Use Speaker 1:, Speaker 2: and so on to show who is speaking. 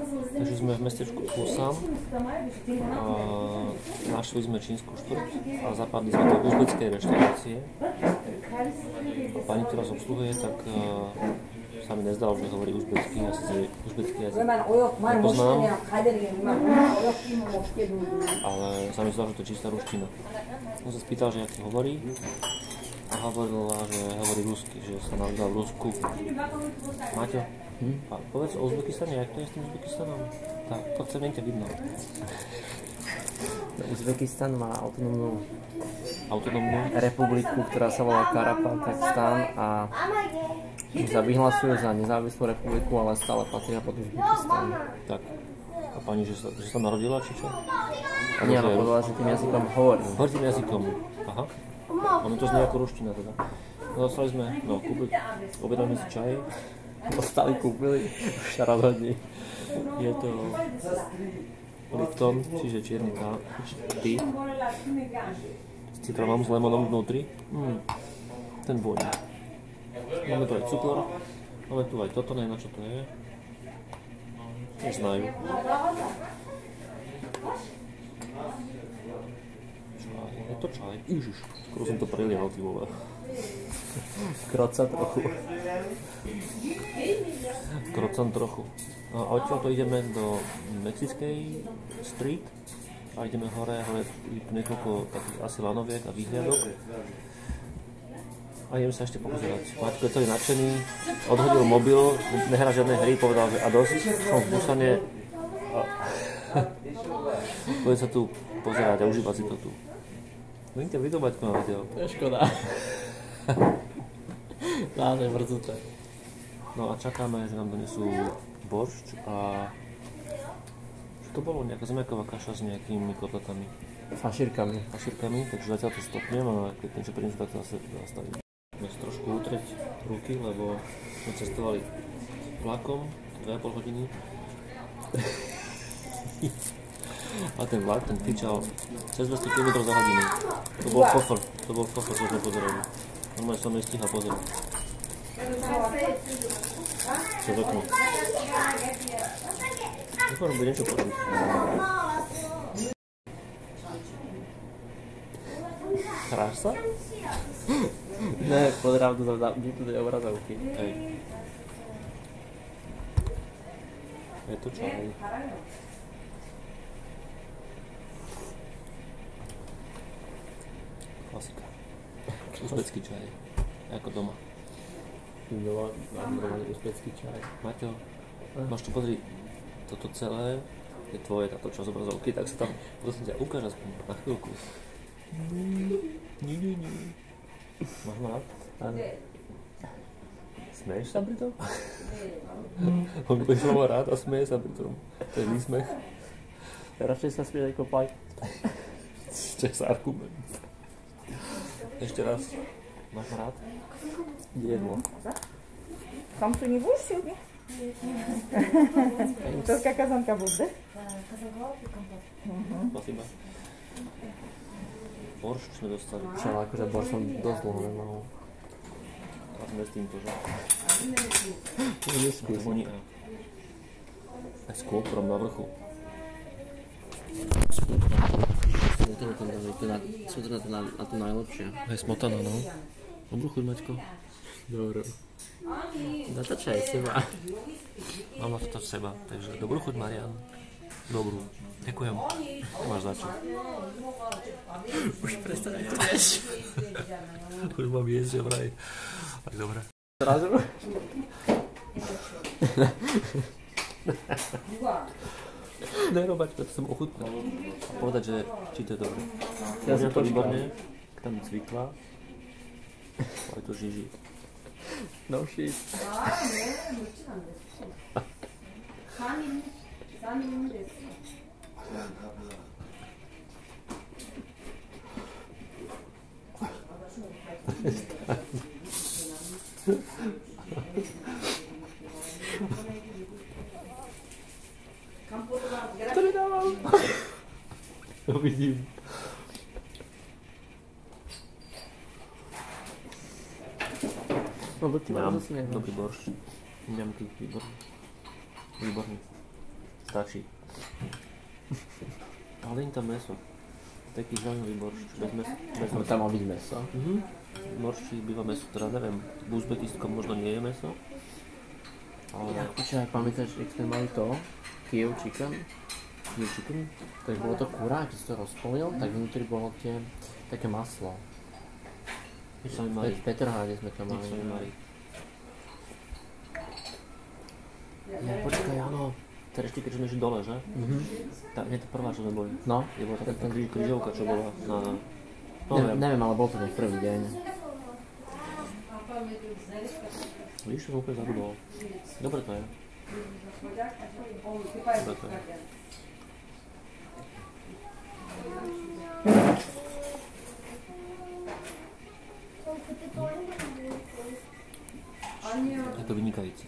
Speaker 1: Takže sme v mestečku Ulsan. Našli sme čínsku štvrť a zapadli sme do uzbeckej reštaurácie. Pani, ktorá nás obsluhuje, tak sa mi nezdalo, že hovorí uzbecký, ja si uzbecký jazyk nepoznám, ale sa mi zdalo, že to je čistá ruština. On sa spýtal, že aký hovorí a hovorila, že hovorí rusky, že sa narodila v Rusku. Maťo, a povedz o Uzbekistane, jak to je s tým Uzbekistanom? Tak, to chce mňa vidno.
Speaker 2: Uzbekistan má autonómnu republiku, ktorá sa volá Karapakistan a sa vyhlasujú za nezávislú republiku, ale stále patria pod Uzbekistan.
Speaker 1: Tak. A pani, že sa narodila, či čo?
Speaker 2: Nie, ale povedala, že tým jazykom hovorí.
Speaker 1: Hovorí tým jazykom. Aha. Ono to znie ako ruština teda. No, dostali sme, objednali si čaj.
Speaker 2: Kúpili, už 14 hodín.
Speaker 1: Je to Lipton, čiže čierny ty. S citronom, s lemonom vnútri. Ten vôňa. Máme tu aj cukor, máme tu aj toto, neviem na čo to je. Neznajú. Čaj, je to čaj. Ježiš, skoro som to prelial, ty vole.
Speaker 2: Kroca trochu.
Speaker 1: Krocam trochu. A odtiaľ to ideme do Mexickej street a ideme hore niekoľko takých asi lanoviek a výhľadok. A ideme sa ešte pozerať. Maťko je celý nadšený, odhodil mobil, nehrá žiadne hry, povedal, že a dosť, som v Busane. Poďme sa tu pozerať a užívať si to tu. Budem ťa vidieť, Maťko, na video.
Speaker 2: To je škoda. Dáme mrzuté.
Speaker 1: No a čakáme, že nám donesú boršč a... Čo to bolo? Nejaká zemiaková kaša s nejakými kotletami.
Speaker 2: Fašírkami,
Speaker 1: takže zatiaľ to stopnem a keď niečo prinesú, tak to zase zastavím. Musím si trošku utrieť ruky, lebo sme cestovali vlakom 2,5 hodiny. A ten vlak, ten fičal cez 200 km za hodinu. To bol kofr, čo sme pozerali. Normálne som nestíhal pozerať. Cez okno. Dúfam, bude niečo počuť. Hráš sa?
Speaker 2: Ne, pozerám tu do tej obrazovky.
Speaker 1: Hej. Je to čaj. Klasika. Uzbecký čaj. Ako doma.
Speaker 2: Doma mám normálne uzbecký čaj.
Speaker 1: Maťo, máš tu pozrieť toto celé, je tvoje táto časť obrazovky, tak sa tam prosím ťa ukáž aspoň na chvíľku. Nie. Máš ma rád?
Speaker 2: Áno.
Speaker 1: Smeješ sa pri tom? On bude ma rád a smeje sa pri tom. To je výsmech.
Speaker 2: Radšej sa smieť ako paj.
Speaker 1: To je argument. Ešte raz. Máš ma rád?
Speaker 2: Jedlo.
Speaker 3: Там что, не будешь сегодня? Только казанка будет, да?
Speaker 1: Spasíba. Boršč sme dostali.
Speaker 2: Čo, akože boršč som dosť dlho nemal.
Speaker 1: A sme s týmto, že?
Speaker 2: Neskúsim.
Speaker 1: Voní a... Aj s kôprom na vrchu.
Speaker 2: Smotana to na to najlepšie.
Speaker 1: Aj smotana, no. Dobrú chuť, Maťko.
Speaker 2: Dobre. Natáčaj seba.
Speaker 1: Mám na to seba, takže dobrú chuť, Marian. Dobrú. Ďakujem. Máš za čo.
Speaker 2: Už prestaň to jesť.
Speaker 1: Už mám jesť, že vraj. Tak dobre.
Speaker 2: Zrazu?
Speaker 1: Nerobať, preto som ochutnal. A povedať, že či to je dobré.
Speaker 2: Ja som
Speaker 1: to výborne, tam cvikla. Ale to žiží.
Speaker 2: No shit.
Speaker 1: To nedával. To vidím.
Speaker 2: No, ty mám zase
Speaker 1: Dobrý borš. Mňamky, výborný. Výborný. Stačí. Ale nie tam meso. Taký zaujímavý boršč, bez mesa.
Speaker 2: Tam má byť meso.
Speaker 1: Borščík býva meso, teda neviem, v uzbekiskom možno nie je meso. Ale...
Speaker 2: Počkaj, pamätáš, jak sme mali to? Kyiv chicken? Tak bolo to kurá, keď si to rozpolil, tak vnútri bolo také maslo.
Speaker 1: Nič sa mi marí.
Speaker 2: V Petrháne sme to mali.
Speaker 1: Nič sa mi marí. Ja, počkaj, áno. Teraz ešte keď sme išli dole, že? Nie to prvá, čo sme boli.
Speaker 2: No.
Speaker 1: Je bola taká križovka, čo bola na...
Speaker 2: Neviem, ale bol to ten prvý deň.
Speaker 1: Víš, to som úplne zabudol. Dobre to je. Dobre to je. Je to vynikajúce.